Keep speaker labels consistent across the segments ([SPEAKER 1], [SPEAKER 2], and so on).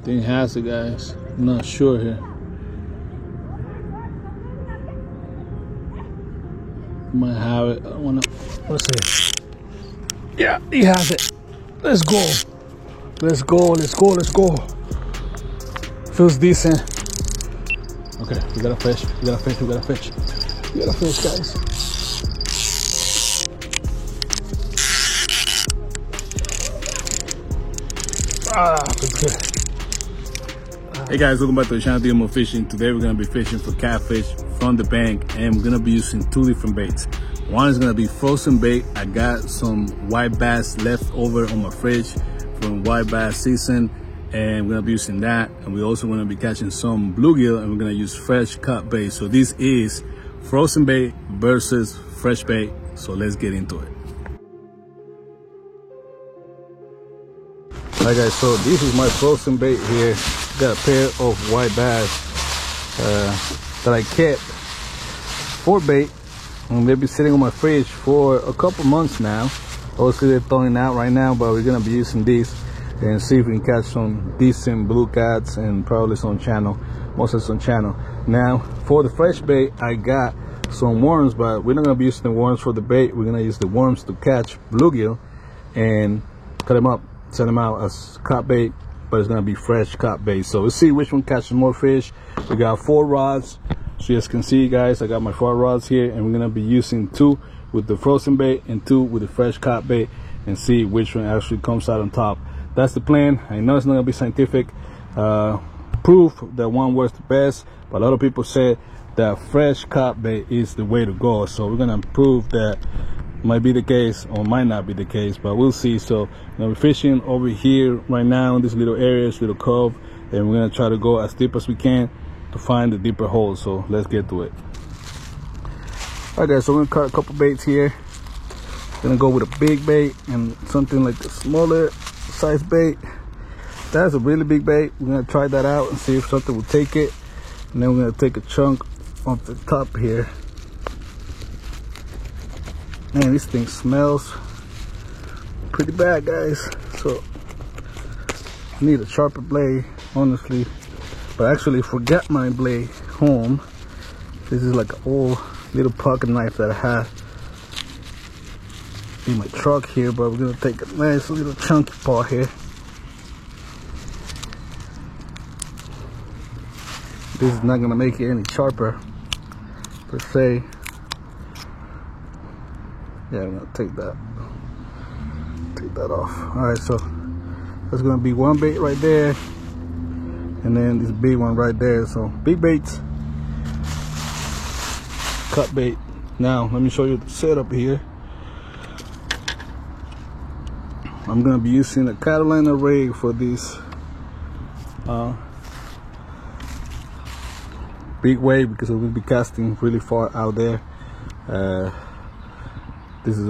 [SPEAKER 1] Thing has it, guys. I'm not sure here. Might have it. I wanna. Let's see. Yeah, he has it. Let's go. Let's go. Let's go. Let's go. Feels decent. Okay, we gotta fish. We gotta fish. We gotta fish. We gotta fish, guys. Good. Hey guys, welcome back to the channel DMO Fishing. Today we're gonna be fishing for catfish from the bank, and we're gonna be using two different baits. One is gonna be frozen bait. I got some white bass left over on my fridge from white bass season, and we're gonna be using that. And we're also gonna be catching some bluegill, and we're gonna use fresh cut bait. So this is frozen bait versus fresh bait. So let's get into it. Alright guys, so this is my frozen bait here. Got a pair of white bass that I kept for bait, and they'll be sitting on my fridge for a couple months now. Obviously they're thawing out right now, but we're gonna be using these and see if we can catch some decent blue cats and probably some channel, mostly some channel. Now for the fresh bait, I got some worms, but we're not gonna be using the worms for the bait. We're gonna use the worms to catch bluegill and cut them up, send them out as caught bait, but it's gonna be fresh caught bait. So we'll see which one catches more fish. We got 4 rods, so as you can see guys, I got my 4 rods here, and we're gonna be using 2 with the frozen bait and 2 with the fresh caught bait, and see which one actually comes out on top. That's the plan. I know it's not gonna be scientific proof that one works the best, but a lot of people say that fresh caught bait is the way to go. So we're gonna prove that might be the case or might not be the case, but we'll see. So we're fishing over here right now in this little area, this little cove, and we're gonna try to go as deep as we can to find the deeper holes. So let's get to it. All right guys, so we're gonna cut a couple baits here. Gonna go with a big bait and something like a smaller size bait. That's a really big bait. We're gonna try that out and see if something will take it, and then we're gonna take a chunk off the top here. Man, this thing smells pretty bad, guys. So I need a sharper blade, honestly. But I actually forgot my blade home. This is like an old little pocket knife that I had in my truck here, but we're gonna take a nice little chunky paw here. This is not gonna make it any sharper per se. Yeah, I'm gonna take that off. All right, so that's gonna be one bait right there, and then this big one right there. So big baits, cut bait. Now let me show you the setup here. I'm gonna be using a Catalina rig for this big wave, because we'll be casting really far out there. This is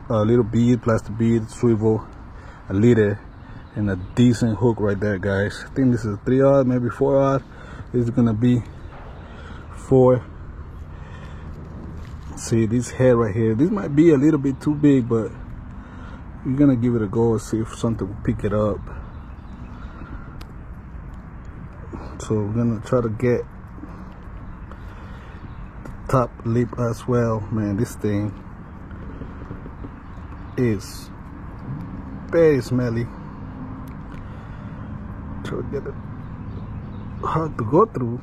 [SPEAKER 1] a little bead, plastic bead, swivel, a leader, and a decent hook right there, guys. I think this is a 3-aught, maybe 4-aught. This is gonna be for, see this head right here. This might be a little bit too big, but we're gonna give it a go and see if something will pick it up. So we're gonna try to get the top lip as well. Man, this thing is very smelly. Try to get it hard to go through.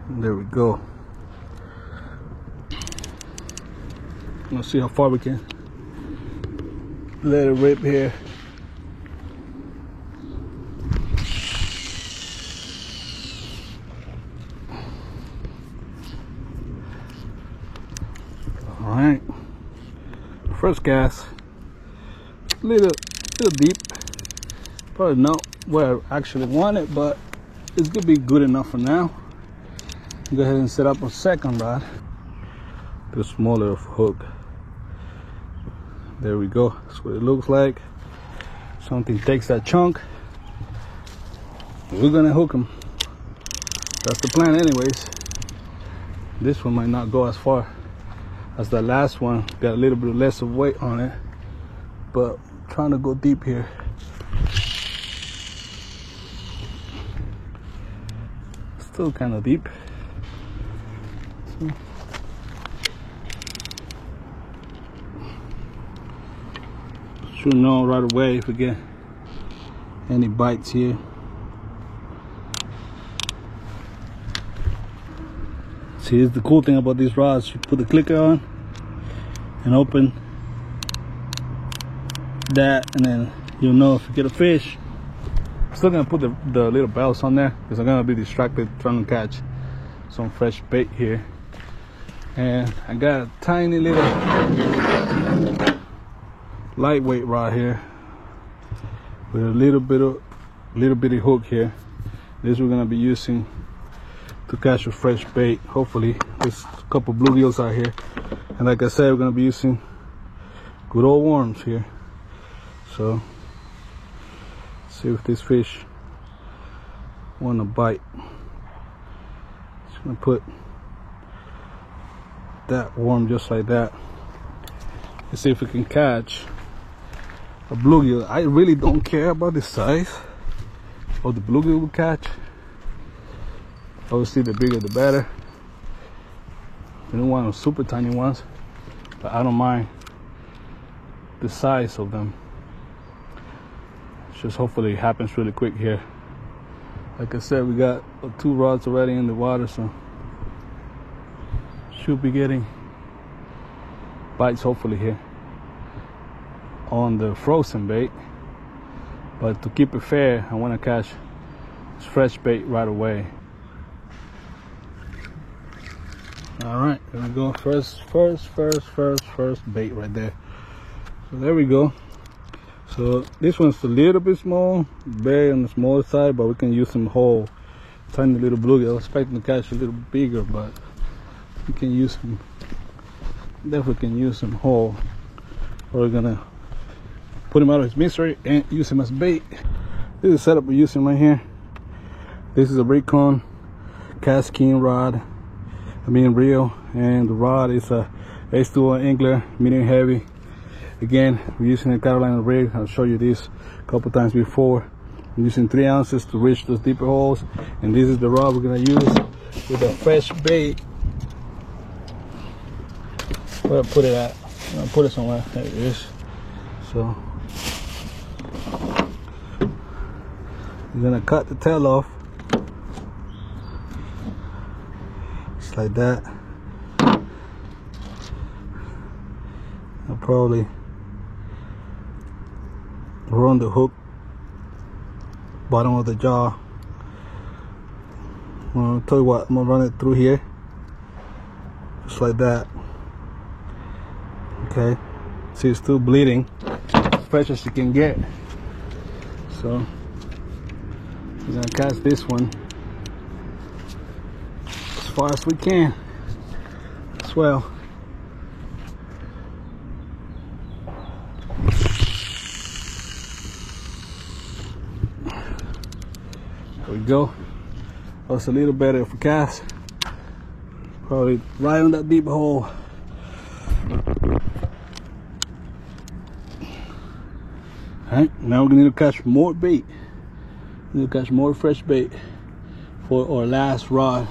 [SPEAKER 1] And there we go. Let's see how far we can let it rip here. All right. First cast, little deep, probably not where I actually want it, but it's gonna be good enough for now. Go ahead and set up a second rod, the smaller hook. There we go. That's what it looks like. Something takes that chunk, we're gonna hook them. That's the plan anyways. This one might not go as far as the last one, got a little bit less of weight on it, but I'm trying to go deep here. Still kind of deep. So, should know right away if we get any bites here. See, here's the cool thing about these rods. You put the clicker on and open that, and then you'll know if you get a fish. I'm still gonna put the little bells on there because I'm gonna be distracted trying to catch some fresh bait here. And I got a tiny little lightweight rod here with a little bitty hook here. This we're gonna be using to catch a fresh bait. Hopefully there's a couple bluegills out here, and like I said, we're gonna be using good old worms here. So see if this fish want to bite. Just gonna put that worm just like that. Let's see if we can catch a bluegill. I really don't care about the size of the bluegill we catch. Obviously, the bigger the better. We don't want those super tiny ones, but I don't mind the size of them. It's just hopefully it happens really quick here. Like I said, we got 2 rods already in the water, so should be getting bites hopefully here on the frozen bait. But to keep it fair, I want to catch this fresh bait right away. All right, there we go. First bait right there. So there we go. So this one's a little bit small, very on the smaller side, but we can use some whole tiny little bluegill. I was expecting to catch a little bigger, but we can use some, definitely can use some whole. We're gonna put him out of his misery and use him as bait. This is the setup we're using right here. This is a Raycon cast king rod, reel, and the rod is a H2O Angler medium heavy. Again, we're using a Carolina rig. I'll show you this a couple times before. I'm using 3 ounces to reach those deeper holes, and this is the rod we're gonna use with a fresh bait. Where I put it at? I'm gonna put it somewhere. There it is. So we're gonna cut the tail off, just like that. I'll probably run the hook bottom of the jaw. I'll tell you what, I'm gonna run it through here, just like that. Okay, see, it's still bleeding, as fresh as you can get. So we're gonna cast this one as far as we can as well. There we go. That's a little better for cast. Probably right on that deep hole. Alright, now we're gonna need to catch more bait. We need to catch more fresh bait for our last rod.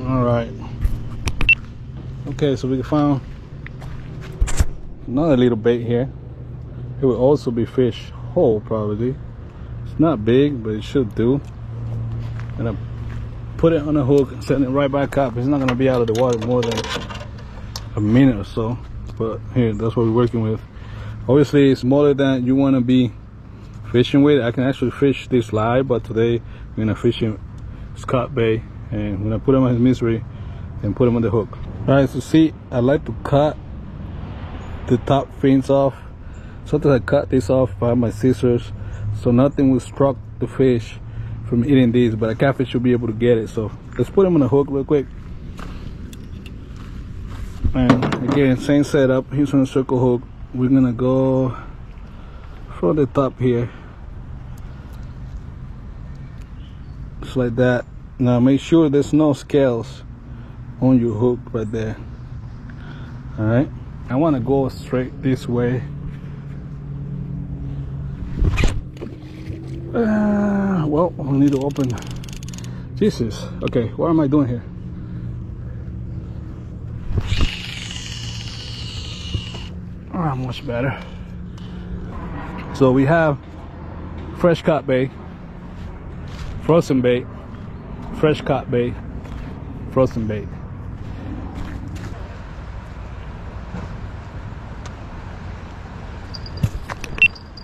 [SPEAKER 1] Alright. Okay, so we found another little bait here. It will also be fish whole probably. It's not big, but it should do. I'm gonna put it on a hook and set it right back up. It's not gonna be out of the water more than a minute or so. But here, that's what we're working with. Obviously, it's smaller than you want to be fishing with. I can actually fish this live, but today we're gonna fish him Scott Bay, and I'm gonna put him on his misery and put him on the hook. All right, so see, I like to cut the top fins off. Sometimes I cut this off by my scissors, so nothing will struck the fish from eating these, but a catfish should be able to get it. So let's put him on the hook real quick. And again, same setup. He's on a circle hook. We're gonna go from the top here, just like that. Now make sure there's no scales on your hook right there. All right, I want to go straight this way. well, we need to open. Jesus. Okay, what am I doing here? Ah, much better. So we have fresh caught bait, frozen bait, fresh caught bait, frozen bait.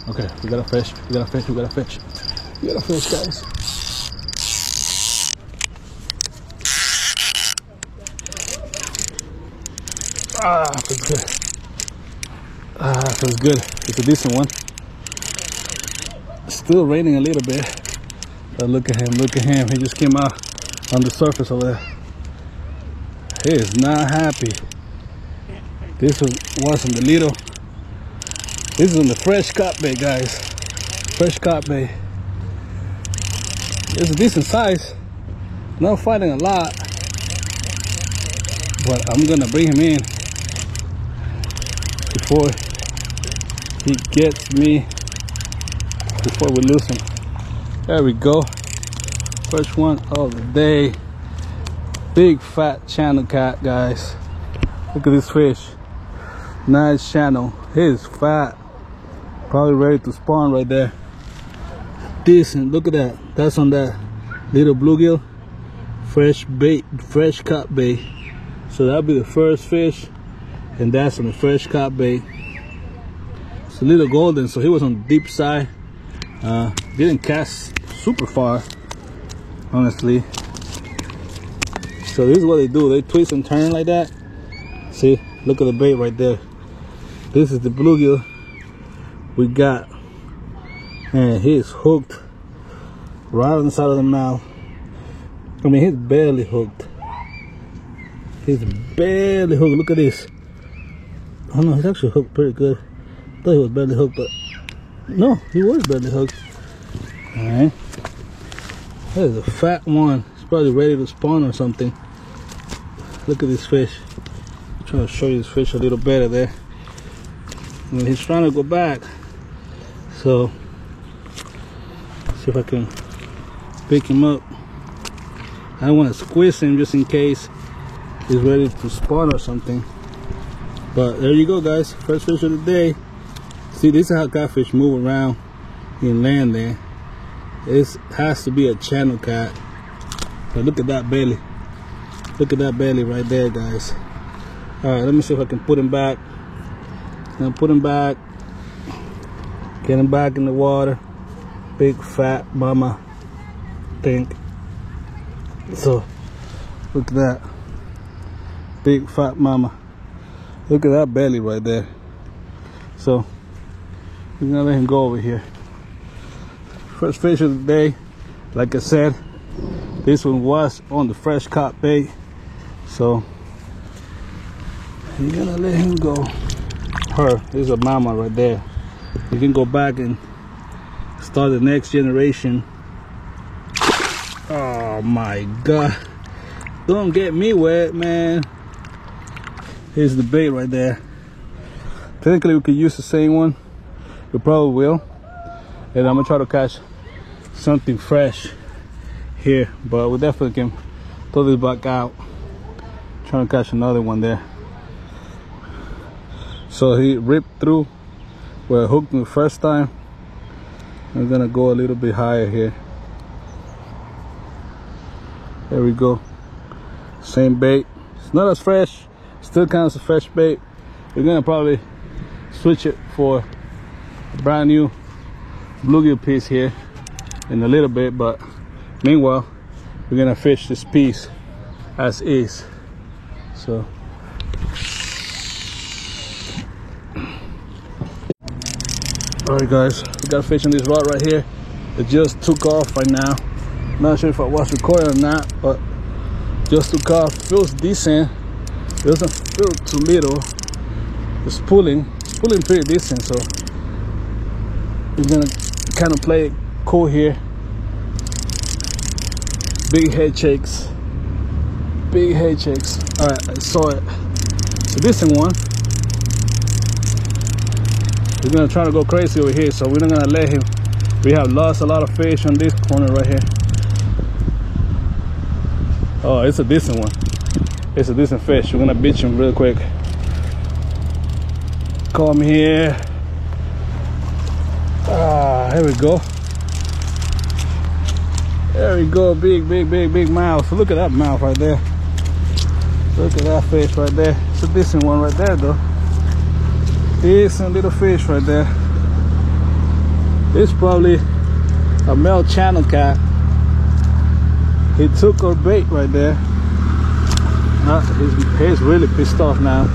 [SPEAKER 1] Okay, we gotta fish, we gotta fish, we gotta fish. We gotta fish, guys. Ah, feels good. Ah, feels good. It's a decent one. Still raining a little bit. But look at him, look at him. He just came out on the surface over there. He is not happy. This wasn't the little. This is on the fresh caught bait, guys. Fresh caught bait. It's a decent size. Not fighting a lot. But I'm gonna bring him in before he gets me, before we lose him. There we go. First one of the day. Big fat channel cat, guys. Look at this fish. Nice channel. He is fat. Probably ready to spawn right there. Decent. Look at that. That's on that little bluegill. Fresh bait, fresh caught bait. So that'll be the first fish. And that's on the fresh caught bait. It's a little golden, so he was on the deep side. Didn't cast super far, honestly. So this is what they do. They twist and turn like that. See, look at the bait right there. This is the bluegill we got, and he's hooked right on the side of the mouth. I mean, he's barely hooked. He's barely hooked. Look at this. Oh no, he's actually hooked pretty good. I thought he was barely hooked, but no, he was barely hooked. All right, that is a fat one. He's probably ready to spawn or something. Look at this fish. I'm trying to show you this fish a little better there. And he's trying to go back. So, see if I can pick him up. I don't want to squeeze him just in case he's ready to spawn or something. But there you go, guys. First fish of the day. See, this is how catfish move around in land there. It has to be a channel cat. But look at that belly. Look at that belly right there, guys. Alright, let me see if I can put him back. Now put him back. Get him back in the water. Big fat mama think. So look at that. Big fat mama. Look at that belly right there. So we're gonna let him go over here. First fish of the day. Like I said, this one was on the fresh caught bait. So you're gonna let him go. Her, this is a mama right there. You can go back and start the next generation. Oh my god, don't get me wet, man. Here's the bait right there. Technically we could use the same one. We probably will. And I'm gonna try to catch something fresh here, but we definitely can throw this back out. Trying to catch another one there. So he ripped through where I hooked him the first time. I'm gonna go a little bit higher here. There we go. Same bait. It's not as fresh. Still counts as fresh bait. We're gonna probably switch it for a brand new bluegill piece here in a little bit, but meanwhile we're gonna fish this piece as is. So alright guys, we got fish on this rod right here. It just took off right now. Not sure if I was recording or not, but just took off. Feels decent. It doesn't feel too little. It's pulling pretty decent, so we're gonna kind of play it cool here. Big head shakes. Big head shakes. Alright, I saw it. It's a decent one. We're gonna try to go crazy over here, so we're not gonna let him We have lost a lot of fish on this corner right here. Oh, it's a decent one. It's a decent fish. We're gonna beach him real quick. Come here. Ah, here we go. There we go. Big mouth. Look at that mouth right there. Look at that fish right there. It's a decent one right there though. Decent little fish right there. It's probably a male channel cat. He took our bait right there. He's really pissed off now.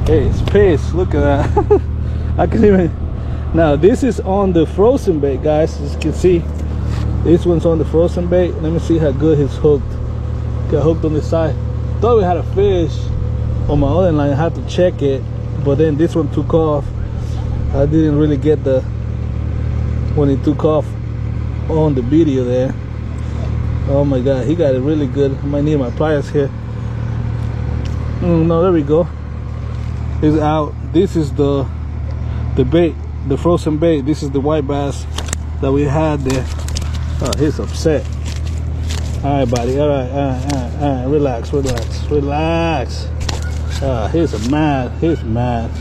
[SPEAKER 1] Hey, it's pissed. Look at that. I can even. Now this is on the frozen bait, guys. As you can see, this one's on the frozen bait. Let me see how good he's hooked. Got hooked on the side. Thought we had a fish on my other line. I had to check it, but then this one took off. I didn't really get the when it took off on the video there. Oh my god, he got it really good. I might need my pliers here. No, there we go. It's out. This is the bait, the frozen bait. This is the white bass that we had there. Oh, he's upset. All right, buddy. All right. Relax. He's mad. He's mad.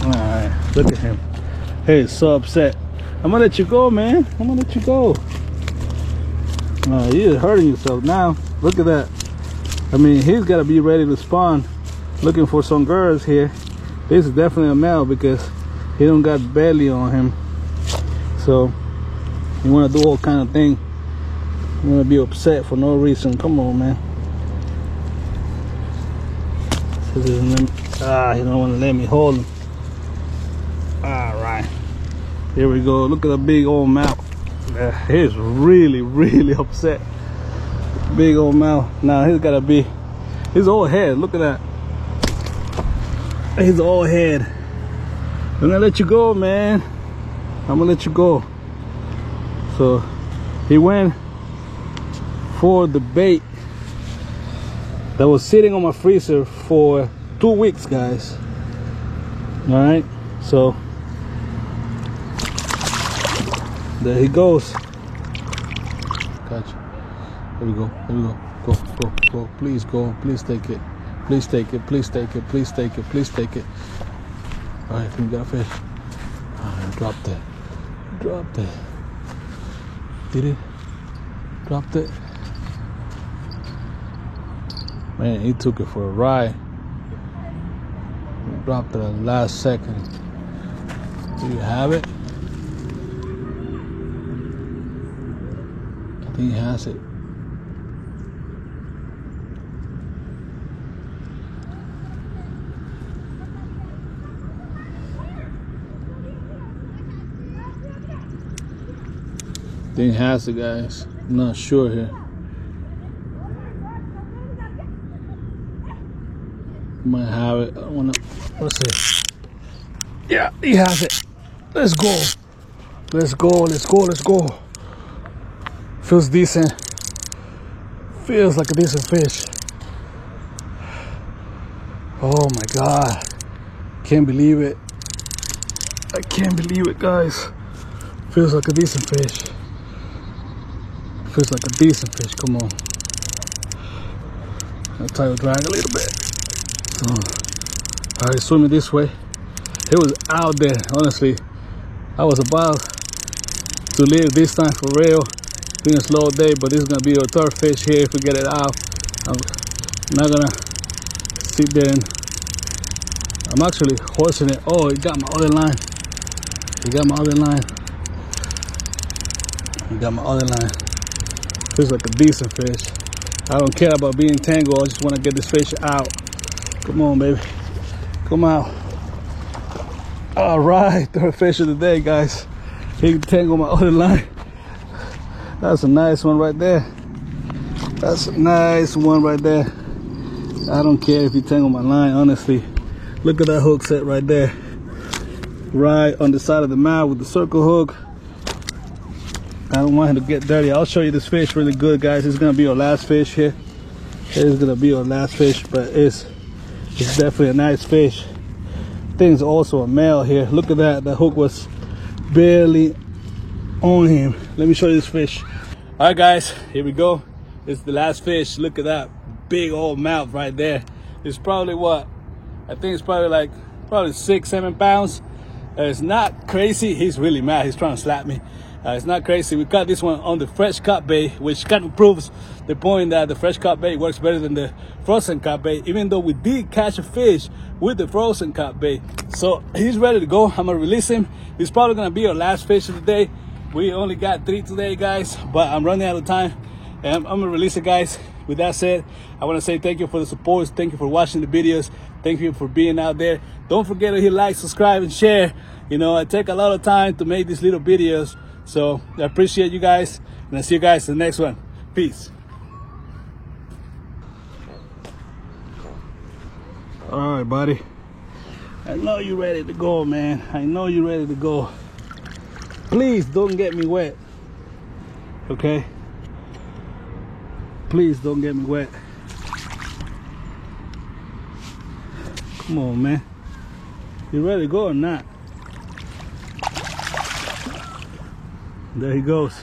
[SPEAKER 1] All right, look at him. He's so upset. I'm gonna let you go, man. I'm gonna let you go. You're hurting yourself now. Look at that. I mean, he's gotta be ready to spawn. Looking for some girls here. This is definitely a male because he don't got belly on him. So you wanna do all kind of thing. You wanna be upset for no reason. Come on, man. He don't wanna let me hold him. All right, here we go. Look at the big old mouth. He's really upset. Big old mouth. Now he's gotta be his old head. Look at that. His old head. I'm gonna let you go, man. I'm gonna let you go. So he went for the bait that was sitting on my freezer for 2 weeks, guys. All right, so there he goes. Gotcha. Here we go. Here we go. Go. Please go. Please take it. Please take it. Please take it. Please take it. Please take it. All right, we got a fish. Dropped it. Dropped it. Did it? Dropped it. Man, he took it for a ride. Dropped it at the last second. Do you have it? I think he has it. I think he has it, guys. I'm not sure here. Might have it. I don't wanna. Let's see. Yeah, he has it. Let's go. Let's go. Let's go. Let's go. Feels decent. Feels like a decent fish. Oh my god. Can't believe it. I can't believe it, guys. Feels like a decent fish. Feels like a decent fish. Come on. I'll try to drag a little bit. Alright, swimming this way. It was out there, honestly. I was about to leave this time for real. Been a slow day, but this is gonna be our third fish here if we get it out. I'm not gonna sit there and I'm actually horsing it. Oh, he got my other line. He got my other line. He got my other line. Feels like a decent fish. I don't care about being tangled. I just want to get this fish out. Come on, baby. Come out. All right, third fish of the day, guys. He tangled my other line. That's a nice one right there. That's a nice one right there. I don't care if you tangle my line, honestly. Look at that hook set right there. Right on the side of the mouth with the circle hook. I don't want him to get dirty. I'll show you this fish really good, guys. It's gonna be our last fish here. It's gonna be our last fish, but it's definitely a nice fish. I think it's also a male here. Look at that. The hook was barely on him. Let me show you this fish. All right, guys, here we go. It's the last fish. Look at that big old mouth right there. It's probably what? I think it's probably 6-7 pounds. It's not crazy. He's really mad. He's trying to slap me. It's not crazy. We caught this one on the fresh cut bait, which kind of proves the point that the fresh cut bait works better than the frozen cut bait, even though we did catch a fish with the frozen cut bait. So he's ready to go. I'm gonna release him. He's probably gonna be our last fish of the day. We only got 3 today, guys, but I'm running out of time, and I'm gonna release it, guys. With that said, I want to say thank you for the support. Thank you for watching the videos. Thank you for being out there. Don't forget to hit like, subscribe, and share. You know, I take a lot of time to make these little videos, so I appreciate you guys, and I'll see you guys in the next one. Peace. All right, buddy. I know you're ready to go, man. I know you're ready to go. Please don't get me wet, okay? Please don't get me wet. Come on, man. You ready to go or not? There he goes.